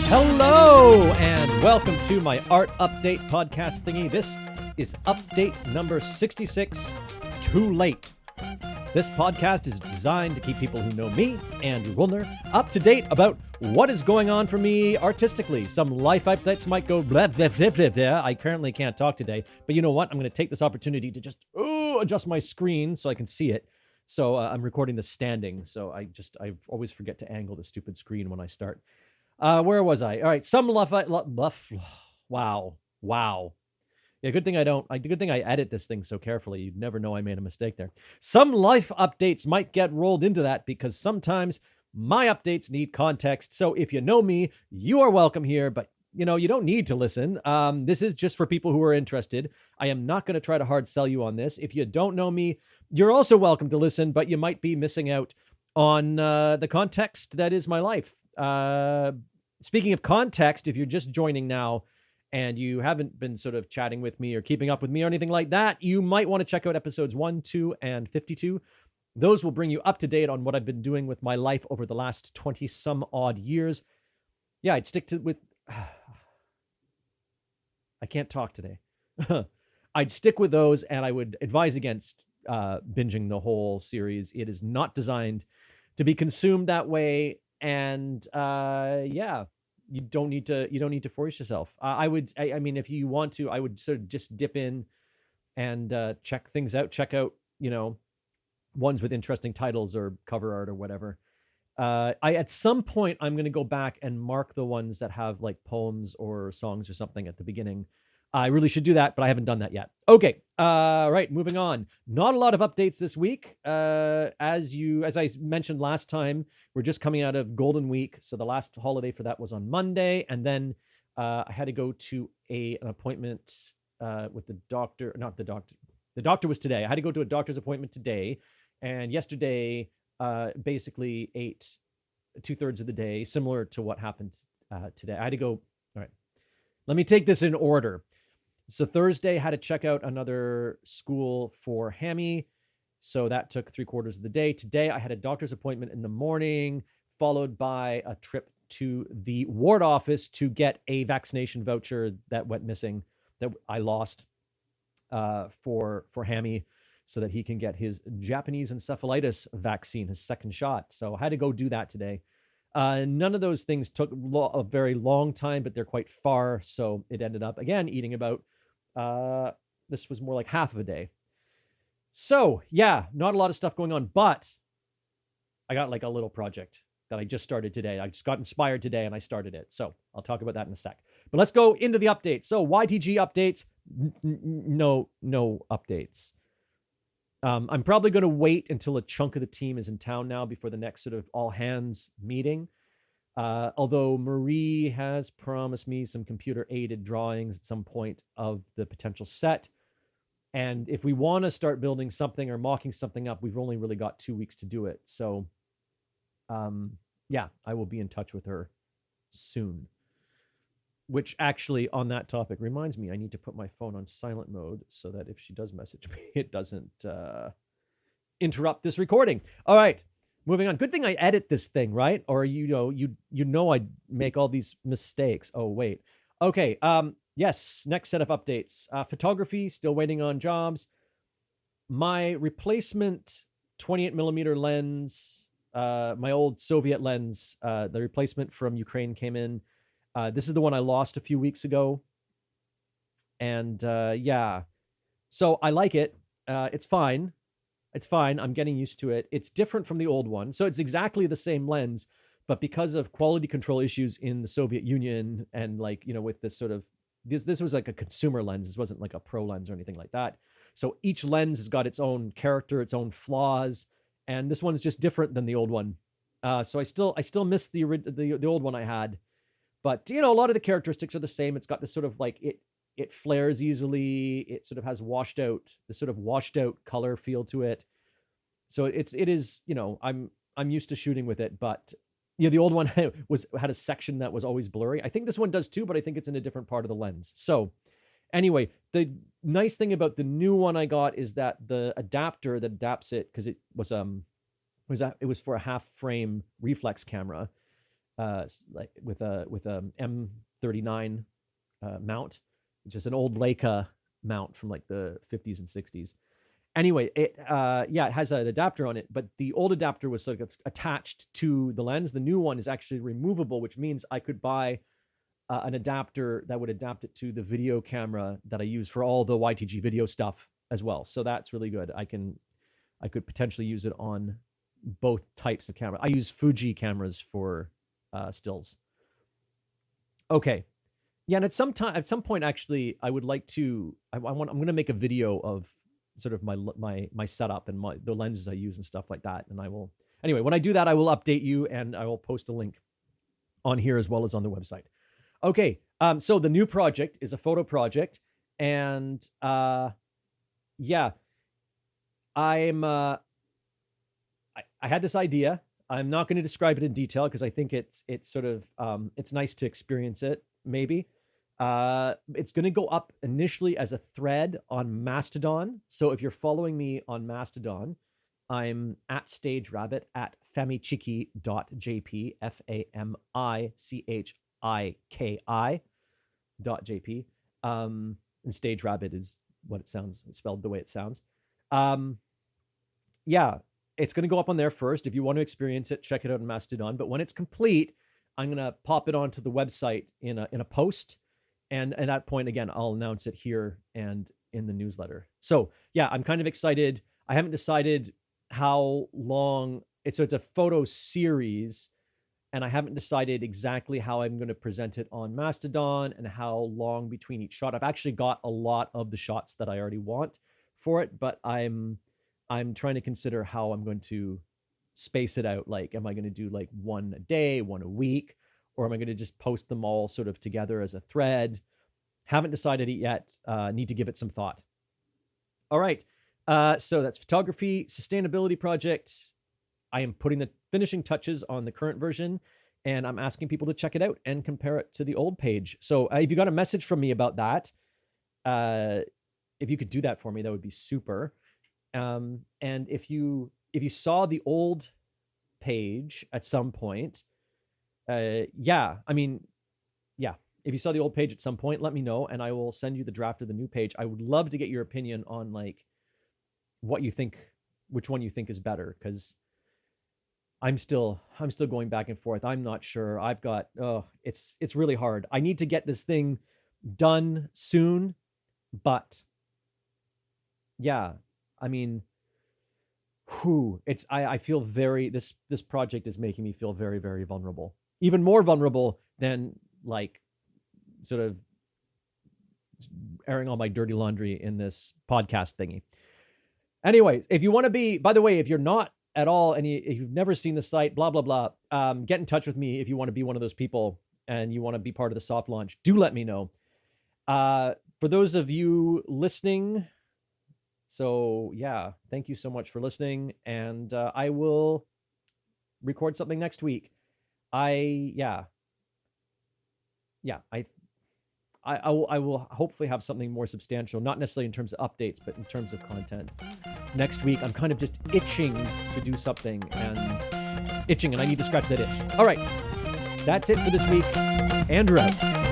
Hello, and welcome to my art update podcast thingy. This is update number 66, Too Late. This podcast is designed to keep people who know me, Andrew Woolner, up to date about what is going on for me artistically. Some life updates might go blah, blah, blah, blah, blah. I apparently can't talk today, but you know what? I'm going to take this opportunity to just adjust my screen so I can see it. So I'm recording this standing, so I always forget to angle the stupid screen when I start. Where was I? All right, some wow. Yeah, good thing I edit this thing so carefully. You'd never know I made a mistake there. Some life updates might get rolled into that because sometimes my updates need context. So if you know me, you are welcome here, but you don't need to listen. This is just for people who are interested. I am not going to try to hard sell you on this. If you don't know me, you're also welcome to listen, but you might be missing out on the context that is my life. Speaking of context, if you're just joining now and you haven't been sort of chatting with me or keeping up with me or anything like that, you might want to check out episodes 1, 2, and 52. Those will bring you up to date on what I've been doing with my life over the last 20 some odd years. Yeah, I'd stick to with... I can't talk today. I'd stick with those, and I would advise against binging the whole series. It is not designed to be consumed that way. And you don't need to force yourself. I mean, if you want to, I would sort of just dip in and check things out. Check out, ones with interesting titles or cover art or whatever. At some point, I'm going to go back and mark the ones that have like poems or songs or something at the beginning. I really should do that, but I haven't done that yet. Okay. Right. Moving on. Not a lot of updates this week. As I mentioned last time, we're just coming out of Golden Week. So the last holiday for that was on Monday. And then I had to go to an appointment with the doctor. Not the doctor. The doctor was today. I had to go to a doctor's appointment today. And yesterday, basically ate 2/3 of the day, similar to what happened today. I had to go. All right. Let me take this in order. So Thursday, had to check out another school for Hammy. So that took 3/4 of the day. Today, I had a doctor's appointment in the morning, followed by a trip to the ward office to get a vaccination voucher that went missing, that I lost for Hammy, so that he can get his Japanese encephalitis vaccine, his second shot. So I had to go do that today. None of those things took a very long time, but they're quite far. So it ended up, again, eating about, this was more like half of a day. So yeah, not a lot of stuff going on, but I got like a little project that I just started today. I just got inspired today and I started it. So I'll talk about that in a sec. But let's go into the updates. So YTG updates, no updates. I'm probably going to wait until a chunk of the team is in town now before the next sort of all hands meeting. Although Marie has promised me some computer aided drawings at some point of the potential set. And if we want to start building something or mocking something up, we've only really got 2 weeks to do it. So, yeah, I will be in touch with her soon. Which actually, on that topic, reminds me I need to put my phone on silent mode so that if she does message me, it doesn't interrupt this recording. All right, moving on. Good thing I edit this thing, right? Or I make all these mistakes. Oh wait. Okay. Yes. Next set of updates. Photography. Still waiting on jobs. My replacement 28mm lens. My old Soviet lens. The replacement from Ukraine came in. This is the one I lost a few weeks ago. And yeah, so I like it. It's fine. It's fine. I'm getting used to it. It's different from the old one. So it's exactly the same lens, but because of quality control issues in the Soviet Union and with this sort of, this was like a consumer lens. This wasn't like a pro lens or anything like that. So each lens has got its own character, its own flaws. And this one is just different than the old one. So I still miss the old one I had. But, a lot of the characteristics are the same. It's got this sort of like, it flares easily. It sort of has washed out color feel to it. So it is, I'm used to shooting with it, but the old one had a section that was always blurry. I think this one does too, but I think it's in a different part of the lens. So anyway, the nice thing about the new one I got is that the adapter that adapts it, because it was for a half frame reflex camera. like with a M39 mount, which is an old Leica mount from like the 50s and 60s. Anyway, it has an adapter on it, but the old adapter was sort of attached to the lens. The new one is actually removable, which means I could buy an adapter that would adapt it to the video camera that I use for all the YTG video stuff as well. So that's really good. I could potentially use it on both types of camera. I use Fuji cameras for stills. Okay. Yeah, and at some point, actually, I would like to. I'm going to make a video of sort of my setup and the lenses I use and stuff like that. And I will, anyway, when I do that, I will update you and I will post a link on here as well as on the website. Okay. So the new project is a photo project, and yeah, I had this idea. I'm not going to describe it in detail because I think it's sort of it's nice to experience it. Maybe it's going to go up initially as a thread on Mastodon. So if you're following me on Mastodon, I'm at StageRabbit at famichiki.jp, FAMICHIKI.jp. And StageRabbit is what it sounds, it's spelled the way it sounds. Yeah, it's going to go up on there first. If you want to experience it, check it out on Mastodon. But when it's complete, I'm going to pop it onto the website in a post. And at that point, again, I'll announce it here and in the newsletter. So yeah, I'm kind of excited. I haven't decided how long it's a photo series, and I haven't decided exactly how I'm going to present it on Mastodon and how long between each shot. I've actually got a lot of the shots that I already want for it, but I'm trying to consider how I'm going to space it out. Like, am I going to do like one a day, one a week, or am I going to just post them all sort of together as a thread? Haven't decided it yet. Need to give it some thought. All right. So that's photography, sustainability project. I am putting the finishing touches on the current version, and I'm asking people to check it out and compare it to the old page. So if you got a message from me about that, if you could do that for me, that would be super. And if you saw the old page at some point, yeah, I mean, yeah, if you saw the old page at some point, let me know, and I will send you the draft of the new page. I would love to get your opinion on like what you think, which one you think is better, because I'm still going back and forth. I'm not sure. I've got, it's really hard. I need to get this thing done soon, but yeah, I mean, I feel very, this project is making me feel very, very vulnerable. Even more vulnerable than like sort of airing all my dirty laundry in this podcast thingy. Anyway, if you want to be, by the way, if you're not at all, and if you've never seen the site, blah, blah, blah, get in touch with me if you want to be one of those people and you want to be part of the soft launch. Do let me know. For those of you listening, so yeah, thank you so much for listening, and I will record something next week. I will hopefully have something more substantial, not necessarily in terms of updates, but in terms of content. Next week, I'm kind of just itching to do something, and I need to scratch that itch. All right, that's it for this week. Andrew out.